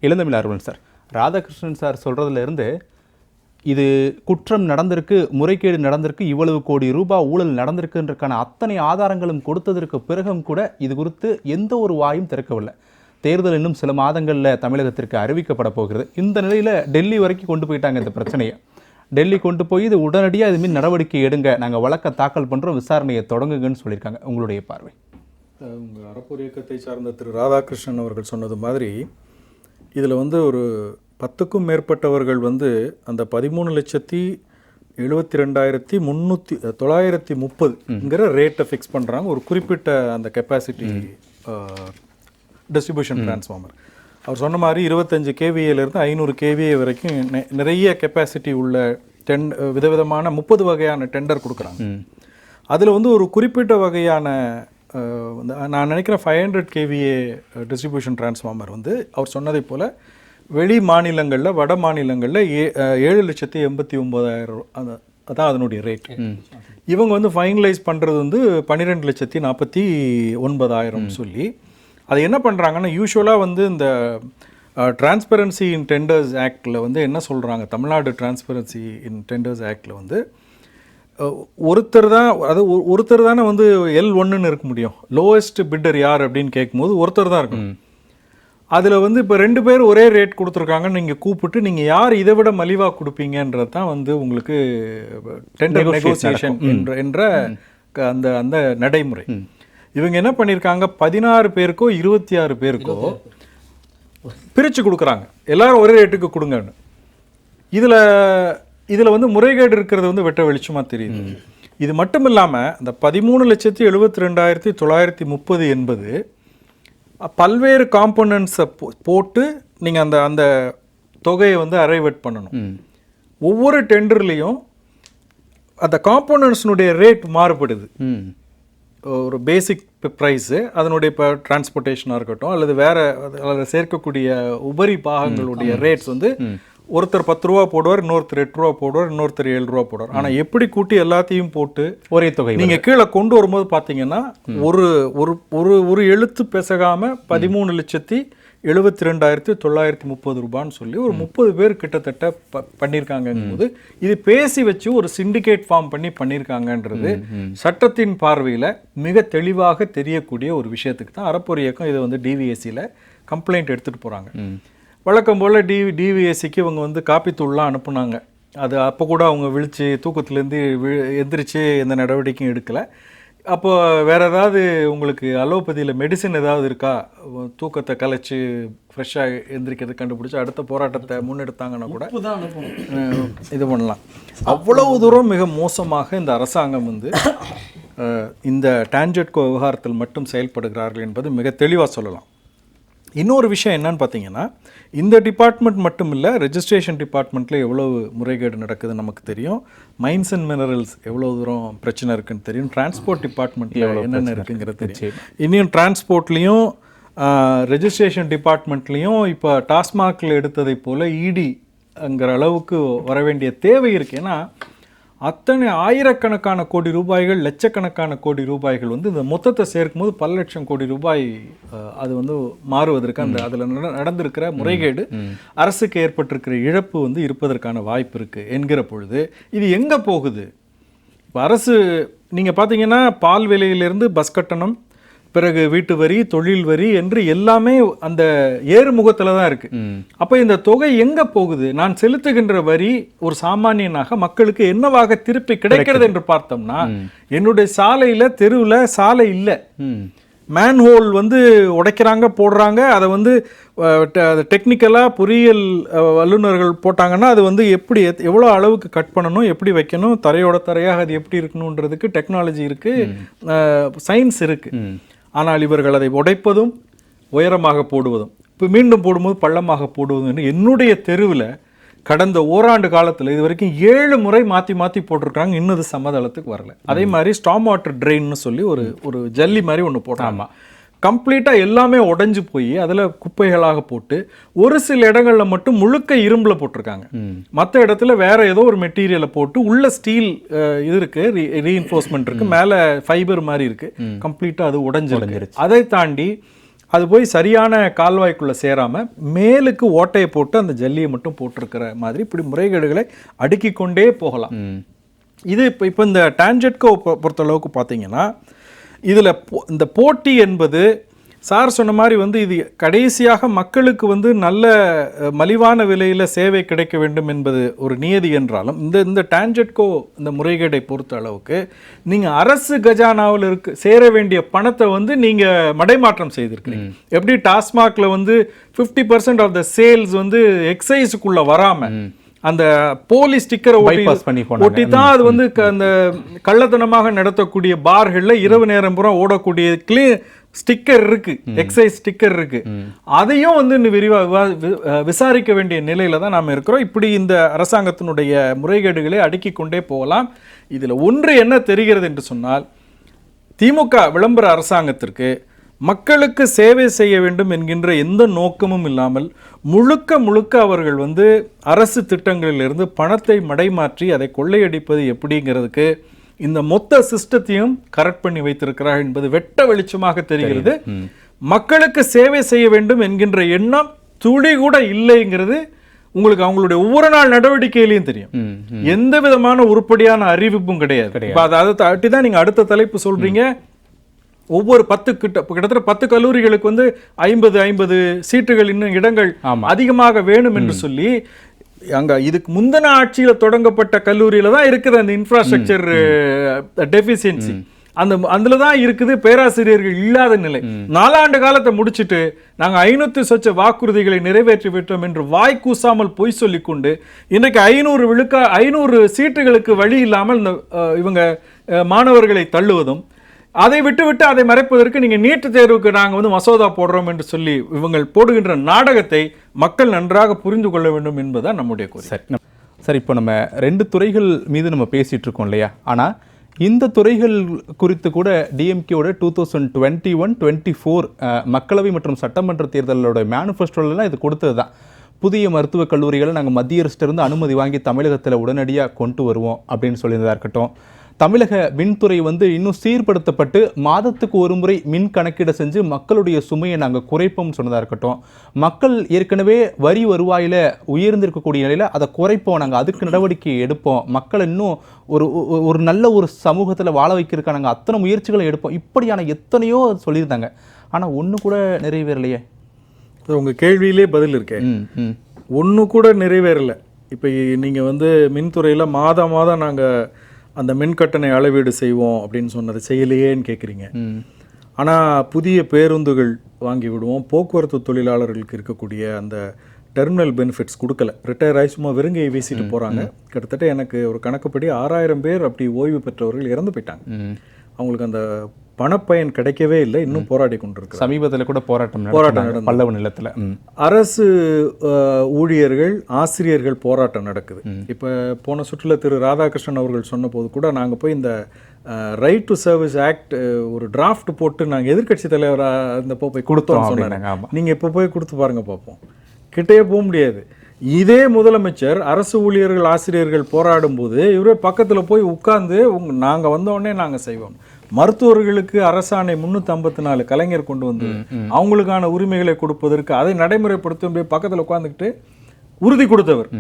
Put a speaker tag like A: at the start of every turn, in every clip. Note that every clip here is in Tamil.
A: இளந்தமிழ் அருள் சார், ராதாகிருஷ்ணன் சார் சொல்கிறதுலேருந்து இது குற்றம் நடந்திருக்கு, முறைகேடு நடந்திருக்கு, இவ்வளவு கோடி ரூபாய் ஊழல் நடந்திருக்குன்றக்கான அத்தனை ஆதாரங்களும் கொடுத்ததற்கு பிறகும் கூட இது குறித்து எந்த ஒரு வாயும் திறக்கவில்லை. தேர்தல் இன்னும் சில மாதங்களில் தமிழகத்திற்கு அறிவிக்கப்பட போகிறது. இந்த நிலையில் டெல்லி வரைக்கும் கொண்டு போயிட்டாங்க இந்த பிரச்சனையை. டெல்லி கொண்டு போய் இது உடனடியாக இதுமாரி நடவடிக்கை எடுங்க, நாங்கள் வழக்கை தாக்கல் பண்ணுறோம், விசாரணையை தொடங்குங்கன்னு சொல்லியிருக்காங்க. உங்களுடைய பார்வை?
B: உங்கள் அறப்போர் இயக்கத்தை சார்ந்த திரு ராதாகிருஷ்ணன் அவர்கள் சொன்னது மாதிரி இதில் ஒரு 10க்கும் மேற்பட்டவர்கள் அந்த 13,72,930ங்கிற ரேட்டை ஃபிக்ஸ் பண்ணுறாங்க. ஒரு குறிப்பிட்ட அந்த கெப்பாசிட்டி டிஸ்ட்ரிபியூஷன் டிரான்ஸ்ஃபார்மர். அவர் சொன்ன மாதிரி 25 kVA-லேருந்து 500 kVA வரைக்கும் நிறைய கெப்பாசிட்டி உள்ள விதவிதமான 30 வகையான டெண்டர் கொடுக்குறாங்க. அதில் ஒரு குறிப்பிட்ட வகையான நான் நினைக்கிறேன் 500 kVA டிஸ்ட்ரிபியூஷன் டிரான்ஸ்ஃபார்மர் அவர் சொன்னதை போல் வெளி மாநிலங்களில், வட மாநிலங்களில் 7,89,000 அதான் அதனுடைய ரேட். இவங்க ஃபைனலைஸ் பண்ணுறது 12,49,000 சொல்லி அது என்ன பண்ணுறாங்கன்னா, யூஸ்வலாக இந்த டிரான்ஸ்பரன்சி இன் டெண்டர்ஸ் ஆக்டில் என்ன சொல்கிறாங்க, தமிழ்நாடு டிரான்ஸ்பரன்சி இன் டெண்டர்ஸ் ஆக்டில் ஒருத்தர் தானே L1ன்னு இருக்க முடியும். லோவஸ்ட் பிட்டர் யார் அப்படின்னு கேட்கும்போது ஒருத்தர் தான் இருக்கணும். அதில் இப்போ 2 பேர் ஒரே ரேட் கொடுத்துருக்காங்கன்னு நீங்கள் கூப்பிட்டு நீங்கள் யார் இதை விட மலிவாக கொடுப்பீங்கன்றது தான் உங்களுக்கு டெண்டர் நெகோசியேஷன் என்ற அந்த அந்த நடைமுறை. இவங்க என்ன பண்ணியிருக்காங்க, 16 பேருக்கோ 26 பேருக்கோ பிரித்து கொடுக்குறாங்க, எல்லாரும் ஒரே ரேட்டுக்கு கொடுங்கன்னு. இதில் முறைகேடு இருக்கிறது வெட்ட வெளிச்சமாக தெரியுது. இது மட்டும் இல்லாமல் இந்த 13,72,930 என்பது பல்வேறு காம்போனன்ட்ஸை போட்டு நீங்கள் அந்த தொகையை அரைவேட் பண்ணணும். ஒவ்வொரு டெண்டர்லேயும் அந்த காம்போனன்ட்ஸ்னுடைய ரேட் மாறுபடுது. ஒரு பேசிக் ப்ரைஸு, அதனுடைய இப்போ டிரான்ஸ்போர்ட்டேஷனாக இருக்கட்டும் அல்லது வேறு அதில் சேர்க்கக்கூடிய உபரி பாகங்களுடைய ரேட்ஸ் ஒருத்தர் 10 ரூபா போடுவார், இன்னொருத்தர் 8 ரூபா போடுவார், இன்னொருத்தர் 7 ரூபா போடுவார். ஆனால் எப்படி கூட்டி எல்லாத்தையும் போட்டு ஒரே தொகை நீங்கள் கீழே கொண்டு வரும்போது பார்த்தீங்கன்னா ஒரு ஒரு ஒரு எழுத்து பெசகாமல் 13,72,930 ரூபான்னு சொல்லி ஒரு 30 பேர் கிட்டத்தட்ட பண்ணியிருக்காங்கங்கும்போது இது பேசி வச்சு ஒரு சிண்டிகேட் ஃபார்ம் பண்ணியிருக்காங்கன்றது சட்டத்தின் பார்வையில் மிக தெளிவாக தெரியக்கூடிய ஒரு விஷயத்துக்கு தான் அறப்போர் இயக்கம் இதை டிவிஎஸ்சியில் கம்ப்ளைண்ட் எடுத்துகிட்டு போகிறாங்க. வழக்கம் போல் டிவிஎஸ்சிக்கு இவங்க காப்பித்தூள்லாம் அனுப்புனாங்க. அது அப்போ கூட அவங்க விழித்து தூக்கத்துலேருந்து எந்திரிச்சு எந்த நடவடிக்கையும் எடுக்கலை. அப்போ வேறு ஏதாவது உங்களுக்கு அலோபதியில் மெடிசின் ஏதாவது இருக்கா, தூக்கத்தை கலைச்சி ஃப்ரெஷ்ஷாக எந்திரிக்கிறது கண்டுபிடிச்சி அடுத்த போராட்டத்தை முன்னெடுத்தாங்கன்னா கூட இது பண்ணலாம். அவ்வளவு தூரம் மிக மோசமாக இந்த அரசாங்கம் இந்த டான்ஜெட்கோ விவகாரத்தில் மட்டும் செயல்படுகிறார்கள் என்பது மிக தெளிவாக சொல்லலாம். இன்னொரு விஷயம் என்னன்னு பார்த்தீங்கன்னா, இந்த டிபார்ட்மெண்ட் மட்டும் இல்லை, ரெஜிஸ்ட்ரேஷன் டிபார்ட்மெண்ட்டில் எவ்வளவு முறைகேடு நடக்குதுன்னு நமக்கு தெரியும். மைன்ஸ் அண்ட் மினரல்ஸ் எவ்வளோ தூரம் பிரச்சனை இருக்குன்னு தெரியும். டிரான்ஸ்போர்ட் டிபார்ட்மெண்ட்டில் என்னென்ன இருக்குங்கிறது தெரியும். இன்னும் டிரான்ஸ்போர்ட்லேயும் ரெஜிஸ்ட்ரேஷன் டிபார்ட்மெண்ட்லேயும் இப்போ டாஸ்மாகில் எடுத்ததை போல் இடிங்கிற அளவுக்கு வர வேண்டிய தேவை இருக்குது. ஏன்னா அத்தனை ஆயிரக்கணக்கான கோடி ரூபாய்கள், லட்சக்கணக்கான கோடி ரூபாய்கள் இந்த மொத்தத்தை சேர்க்கும்போது பல லட்சம் கோடி ரூபாய் அது மாறுவதற்கு அதில் நடந்திருக்கிற முறைகேடு, அரசுக்கு ஏற்பட்டிருக்கிற இழப்பு இருப்பதற்கான வாய்ப்பு இருக்குது என்கிற பொழுது இது எங்கே போகுது? இப்போ அரசு நீங்கள் பார்த்தீங்கன்னா பால் விலையிலிருந்து பஸ் கட்டணம், பிறகு வீட்டு வரி, தொழில் வரி என்று எல்லாமே அந்த ஏறுமுகத்தில் தான் இருக்குது. அப்போ இந்த தொகை எங்கே போகுது? நான் செலுத்துகின்ற வரி ஒரு சாமானியனாக மக்களுக்கு என்னவாக திருப்பி கிடைக்கிறது என்று பார்த்தோம்னா, என்னுடைய சாலையில் தெருவில் சாலை இல்லை, மேன்ஹோல் உடைக்கிறாங்க, போடுறாங்க. அதை டெக்னிக்கலாக பொறியியல் வல்லுநர்கள் போட்டாங்கன்னா அது எப்படி எவ்வளோ அளவுக்கு கட் பண்ணணும், எப்படி வைக்கணும், தரையோட தரையாக அது எப்படி இருக்கணுன்றதுக்கு டெக்னாலஜி இருக்குது, சயின்ஸ் இருக்குது. ஆனால் இவர்கள் அதை உடைப்பதும் உயரமாக போடுவதும், இப்போ மீண்டும் போடும்போது பள்ளமாக போடுவதும் என்று என்னுடைய தெருவில் கடந்த ஓராண்டு காலத்தில் இது வரைக்கும் 7 முறை மாற்றி போட்டிருக்காங்க. இன்னும் இது சமதளத்துக்கு வரல. அதே மாதிரி ஸ்டாம் வாட்டர் ட்ரெயின்னு சொல்லி ஒரு ஜல்லி மாதிரி ஒன்று போட்டாங்க. கம்ப்ளீட்டாக எல்லாமே உடஞ்சி போய் அதில் குப்பைகளாக போட்டு ஒரு சில இடங்களில் மட்டும் முழுக்க இரும்பில் போட்டிருக்காங்க. மற்ற இடத்துல வேற ஏதோ ஒரு மெட்டீரியலை போட்டு உள்ள ஸ்டீல் இது இருக்குது, ரீஎன்ஃபோர்ஸ்மெண்ட் இருக்குது, மேலே ஃபைபர் மாதிரி இருக்குது, கம்ப்ளீட்டாக அது உடஞ்சிருக்கு. அதை தாண்டி அது போய் சரியான கால்வாய்க்குள்ளே சேராமல் மேலுக்கு ஓட்டையை போட்டு அந்த ஜல்லியை மட்டும் போட்டிருக்கிற மாதிரி இப்படி முறைகேடுகளை அடுக்கிக் கொண்டே போகலாம். இது இப்போ இந்த டான்ஜெட்கோ பொறுத்தளவுக்கு பார்த்தீங்கன்னா இதில் இந்த போட்டி என்பது சார் சொன்ன மாதிரி வந்து இது கடைசியாக மக்களுக்கு வந்து நல்ல மலிவான விலையில் சேவை கிடைக்க வேண்டும் என்பது ஒரு நியதி என்றாலும் இந்த டான்ஜெட்கோ இந்த முறைகேடை பொறுத்த அளவுக்கு நீங்கள் அரசு கஜானாவில் சேர வேண்டிய பணத்தை வந்து நீங்கள் மடைமாற்றம் செய்திருக்கிறீங்க. எப்படி டாஸ்மாகில் வந்து 50% ஆஃப் த சேல்ஸ் வந்து எக்ஸைஸுக்குள்ளே வராமல் அந்த போலி ஸ்டிக்கரை ஒட்டி தான் அது வந்து அந்த கள்ளத்தனமாக நடத்தக்கூடிய பார்களில் இரவு நேரம் பூரா ஓடக்கூடிய ஸ்டிக்கர் இருக்கு, எக்ஸைஸ் ஸ்டிக்கர் இருக்கு, அதையும் வந்து விசாரிக்க வேண்டிய நிலையில தான் நாம இருக்கிறோம். இப்படி இந்த அரசாங்கத்தினுடைய முறைகேடுகளை அடுக்கிக் கொண்டே போகலாம். இதுல ஒன்று என்ன தெரிகிறது என்று சொன்னால், திமுக விளம்பர அரசாங்கத்திற்கு மக்களுக்கு சேவை செய்ய வேண்டும் என்கின்ற எந்த நோக்கமும் இல்லாமல் முழுக்க அவர்கள் வந்து அரசு திட்டங்களிலிருந்து பணத்தை மடைமாற்றி அதை கொள்ளையடிப்பது எப்படிங்கிறதுக்கு இந்த மொத்த சிஸ்டத்தையும் கரெக்ட் பண்ணி வைத்திருக்கிறார் என்பது வெட்ட வெளிச்சமாக தெரிகிறது. மக்களுக்கு சேவை செய்ய வேண்டும் என்கின்ற எண்ணம் துளி கூட இல்லைங்கிறது உங்களுக்கு அவங்களுடைய ஒவ்வொரு நாள் நடவடிக்கையிலையும் தெரியும். எந்த விதமான உருப்படியான அறிவிப்பும் கிடையாது. அதை தாட்டி தான் நீங்க அடுத்த தலைப்பு சொல்றீங்க. ஒவ்வொரு கிட்டத்தட்ட 10 கல்லூரிகளுக்கு வந்து 50 சீட்டுகள் இன்னும் இடங்கள் அதிகமாக வேணும் என்று சொல்லி அங்க இதுக்கு முந்தின ஆட்சியில தொடங்கப்பட்ட கல்லூரியில தான் இருக்குது அந்த இன்ஃப்ராஸ்ட்ரக்சர் டெஃபிஷியன்சி. அதுல தான் இருக்குது பேராசிரியர்கள் இல்லாத நிலை. 4 ஆண்டு காலத்தை முடிச்சுட்டு நாங்க 500 சொச்ச வாக்குறுதிகளை நிறைவேற்றி விட்டோம் என்று வாய் கூசாமல் பொய் சொல்லிக்கொண்டு இன்றைக்கு 500 சீட்டுகளுக்கு வழி இல்லாமல் இவங்க மாணவர்களை தள்ளுவதும், அதை விட்டு அதை மறைப்பதற்கு நீங்க நீட் தேர்வுக்கு நாங்க வந்து மசோதா போடுறோம் என்று சொல்லி இவங்கள் போடுகின்ற நாடகத்தை மக்கள் நன்றாக புரிந்து கொள்ள வேண்டும் என்பதுதான் நம்முடைய கோரிக்கை.
A: சரி, இப்போ நம்ம 2 துறைகள் மீது நம்ம பேசிட்டு இருக்கோம் இல்லையா? ஆனா இந்த துறைகள் குறித்து கூட டிஎம்கேவோட 2021-24 மக்களவை மற்றும் சட்டமன்ற தேர்தலோட மேனிஃபெஸ்டோலாம் இது கொடுத்தது தான். புதிய மருத்துவக் கல்லூரிகளை நாங்கள் மத்திய அரசிலிருந்து அனுமதி வாங்கி தமிழகத்தில் உடனடியாக கொண்டு வருவோம் அப்படின்னு சொல்லியிருந்ததா இருக்கட்டும். தமிழக மின்துறை வந்து இன்னும் சீர்படுத்தப்பட்டு மாதத்துக்கு ஒரு முறை மின் கணக்கீடு செஞ்சு மக்களுடைய சுமையை நாங்கள் குறைப்போம் சொன்னதாக இருக்கட்டும். மக்கள் ஏற்கனவே வரி வருவாயில் உயர்ந்திருக்கக்கூடிய நிலையில் அதை குறைப்போம், நாங்கள் அதுக்கு நடவடிக்கை எடுப்போம், மக்கள் இன்னும் ஒரு நல்ல ஒரு சமூகத்தில் வாழ வைக்கிறதுக்காக நாங்கள் அத்தனை முயற்சிகளை எடுப்போம், இப்படியான எத்தனையோ சொல்லியிருந்தாங்க. ஆனால் ஒன்று கூட நிறைவேறலையே.
B: உங்கள் கேள்வியிலே பதில் இருக்கேன், ஒன்று கூட நிறைவேறலை. இப்போ நீங்கள் வந்து மின்துறையில் மாதம் நாங்கள் அந்த மின்கட்டணை அளவீடு செய்வோம் அப்படின்னு சொன்னதை செய்யலையேன்னு கேட்குறீங்க. ஆனால் புதிய பேருந்துகள் வாங்கி விடுவோம், போக்குவரத்து தொழிலாளர்களுக்கு இருக்கக்கூடிய அந்த டெர்மினல் பெனிஃபிட்ஸ் கொடுக்கல, ரிட்டையர் ஆகி சும்மா வெறுங்கையை வீசிட்டு போகிறாங்க. கிட்டத்தட்ட எனக்கு ஒரு கணக்குப்படி 6000 பேர் அப்படி ஓய்வு பெற்றவர்கள் இறந்து போயிட்டாங்க. அவங்களுக்கு அந்த பணப்பயன் கிடைக்கவே இல்லை, இன்னும் போராடி கொண்டிருக்கு.
A: சமீபத்தில் கூட போராட்டம் நடந்தது பல்லவ நிலத்தில்.
B: அரசு ஊழியர்கள் ஆசிரியர்கள் போராட்டம் நடக்குது. இப்போ போன சுற்றுல திரு ராதாகிருஷ்ணன் அவர்கள் சொன்ன போது கூட நாங்கள் போய் இந்த ரைட் டு சர்வீஸ் ஆக்ட் ஒரு டிராஃப்ட் போட்டு நாங்கள் எதிர்கட்சி தலைவராக இந்த போய் கொடுத்தோம் சொன்னாங்க. நீங்கள் இப்போ போய் கொடுத்து பாருங்க பார்ப்போம், கிட்டே போக முடியாது. இதே முதலமைச்சர் அரசு ஊழியர்கள் ஆசிரியர்கள் போராடும் போது இவரே பக்கத்தில் போய் உட்கார்ந்து நாங்கள் வந்தோடனே நாங்கள் செய்வோம். மருத்துவர்களுக்கு அரசாணை 354 கலைஞர் கொண்டு வந்து அவங்களுக்கான உரிமைகளை கொடுப்பதற்கு அதை நடைமுறைப்படுத்த பக்கத்தில் உட்காந்துக்கிட்டு உறுதி கொடுத்தவர்.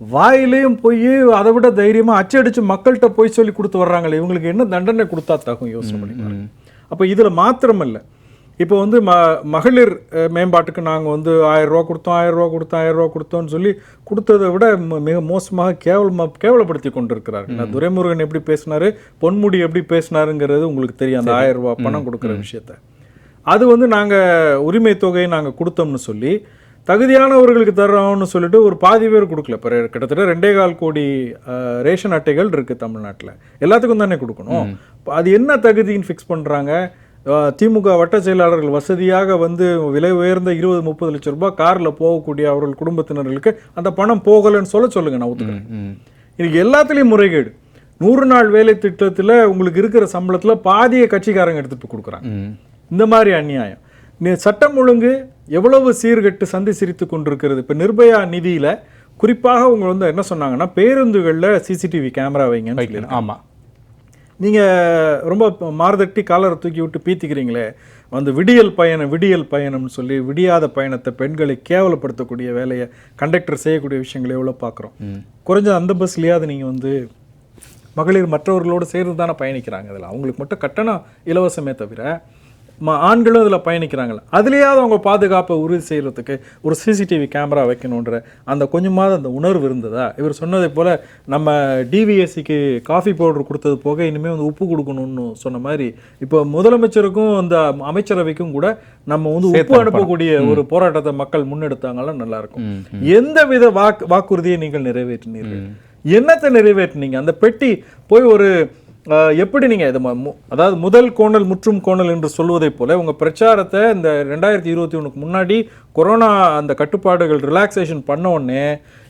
B: வாயிலையும் போய் அதை விட தைரியமா அச்சடிச்சு மக்கள்கிட்ட போய் சொல்லி கொடுத்து வர்றாங்களே, இவங்களுக்கு என்ன தண்டனை கொடுத்தா தகும் யோசனை பண்ணி. அப்போ இதுல மாத்திரமல்ல, இப்போ வந்து மகளிர் மேம்பாட்டுக்கு நாங்கள் வந்து 1000 ரூபா கொடுத்தோம் 1000 ரூபா கொடுத்தோம் 1000 ரூபா கொடுத்தோம்னு சொல்லி கொடுத்ததை விட மிக மோசமாக கேவலப்படுத்தி கொண்டிருக்கிறார்கள். துரைமுருகன் எப்படி பேசினாரு, பொன்முடி எப்படி பேசினாருங்கிறது உங்களுக்கு தெரியும். அந்த 1000 ரூபா பணம் கொடுக்குற விஷயத்த அது வந்து நாங்கள் உரிமை தொகையை நாங்கள் கொடுத்தோம்னு சொல்லி தகுதியானவர்களுக்கு தர்றோம்னு சொல்லிட்டு ஒரு பாதி பேர் கொடுக்கல. இப்போ கிட்டத்தட்ட 2.25 கோடி ரேஷன் அட்டைகள் இருக்குது தமிழ்நாட்டில், எல்லாத்துக்கும் தானே கொடுக்கணும். அது என்ன தகுதின்னு ஃபிக்ஸ் பண்ணுறாங்க? திமுக வட்ட செயலாளர்கள் வசதியாக வந்து விலை உயர்ந்த 20-30 லட்சம் ரூபாய் காரில் போகக்கூடிய அவர்கள் குடும்பத்தினர்களுக்கு அந்த பணம் போகலைன்னு சொல்லுங்க, நான் ஒத்துக்கிறேன். இன்னைக்கு எல்லாத்துலேயும் முறைகேடு. 100 நாள் வேலை திட்டத்தில் உங்களுக்கு இருக்கிற சம்பளத்தில் பாதியை கட்சிக்காரங்க எடுத்துட்டு கொடுக்குறாங்க. இந்த மாதிரி அநியாயம். சட்டம் ஒழுங்கு எவ்வளவு சீர்கட்டு சந்தி சிரித்து கொண்டிருக்கிறது. இப்போ நிர்பயா நிதியில் குறிப்பாக அவங்க வந்து என்ன சொன்னாங்கன்னா, பேருந்துகளில் சிசிடிவி கேமரா வைங்கன்னு.
A: ஆமாம்,
B: நீங்கள் ரொம்ப மாறுதட்டி காலரை தூக்கி விட்டு பீத்திக்கிறீங்களே, அந்த விடியல் பயணம்னு சொல்லி விடியாத பயணத்தை பெண்களை கேவலப்படுத்தக்கூடிய வேலையை கண்டக்டர் செய்யக்கூடிய விஷயங்களை எவ்வளோ பார்க்குறோம். குறைஞ்ச அந்த பஸ்லையாவது நீங்கள் வந்து மகளிர் மற்றவர்களோடு சேர்ந்து தானே பயணிக்கிறாங்க. அதில் அவங்களுக்கு மட்டும் கட்டணம் இலவசமே தவிர ஆண்களும் இதில் பயணிக்கிறாங்களே, அதுலேயாவது அவங்க பாதுகாப்பை உறுதி செய்கிறதுக்கு ஒரு சிசிடிவி கேமரா வைக்கணுன்ற அந்த கொஞ்சமாவது அந்த உணர்வு இருந்ததா? இவர் சொன்னதை போல் நம்ம டிவிஎஸ்சிக்கு காஃபி பவுடர் கொடுத்தது போக இனிமேல் வந்து உப்பு கொடுக்கணும்னு சொன்ன மாதிரி இப்போ முதலமைச்சருக்கும் அந்த அமைச்சரவைக்கும் கூட நம்ம வந்து உப்பு அனுப்பக்கூடிய ஒரு போராட்டத்தை மக்கள் முன்னெடுத்தாங்கன்னா நல்லா இருக்கும். எந்த வித வாக்குறுதியை நீங்கள் நிறைவேற்றினீர்கள்? என்னத்தை நிறைவேற்றினீங்க? அந்த பெட்டி போய் ஒரு எப்படி நீங்கள் இது அதாவது முதல் கோணல் முற்றும் கோணல் என்று சொல்வதை போல உங்கள் பிரச்சாரத்தை இந்த 2021 முன்னாடி கொரோனா அந்த கட்டுப்பாடுகள் ரிலாக்ஸேஷன் பண்ண உடனே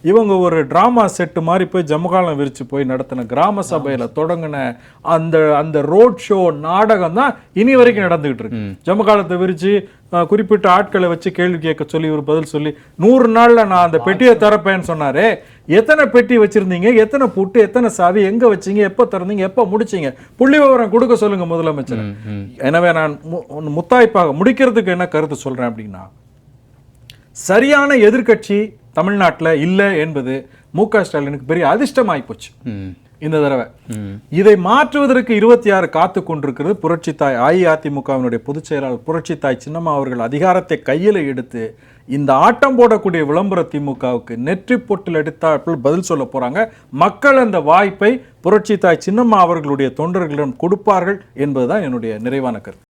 B: இவங்க ஒரு ட்ராமா செட்டு மாதிரி போய் ஜமகாலம் விரிச்சு போய் நடத்தின கிராம சபையில் தொடங்கின அந்த ரோட் ஷோ நாடகம் தான் இனி வரைக்கும் நடந்துகிட்டு இருக்கு. ஜமகாலத்தை விரிச்சு குறிப்பிட்ட ஆட்களை வச்சு கேள்வி கேட்க சொல்லி ஒரு பதில் சொல்லி 100 நாள்ல நான் அந்த பெட்டியை திறப்பேன்னு சொன்னாரு. எத்தனை பெட்டி வச்சிருந்தீங்க, எத்தனை பூட்டு, எத்தனை சாவி, எங்க வச்சீங்க, எப்ப திறந்தீங்க, எப்ப முடிச்சீங்க, புள்ளி விவரம் கொடுக்க சொல்லுங்க முதலமைச்சர். எனவே நான் முத்தாய்ப்பாக முடிக்கிறதுக்கு என்ன கருத்து சொல்றேன் அப்படின்னா, சரியான எதிர்க்கட்சி தமிழ்நாட்டில் இல்லை என்பது மு.க. ஸ்டாலினுக்கு பெரிய அதிர்ஷ்டமாய் போச்சு இந்த தடவை. இதை மாற்றுவதற்கு 26 காத்து கொண்டிருக்கிறது புரட்சி தாய் அஇஅதிமுகவினுடைய பொதுச் செயலாளர் புரட்சி தாய் சின்னம்மா அவர்கள் அதிகாரத்தை கையில் எடுத்து இந்த ஆட்டம் போடக்கூடிய விளம்பர திமுகவுக்கு நெற்றி பொட்டில் எடுத்தால் பதில் சொல்ல போறாங்க. மக்கள் அந்த வாய்ப்பை புரட்சி தாய் சின்னம்மா அவர்களுடைய தொண்டர்களிடம் கொடுப்பார்கள் என்பதுதான் என்னுடைய நிறைவான கருத்து.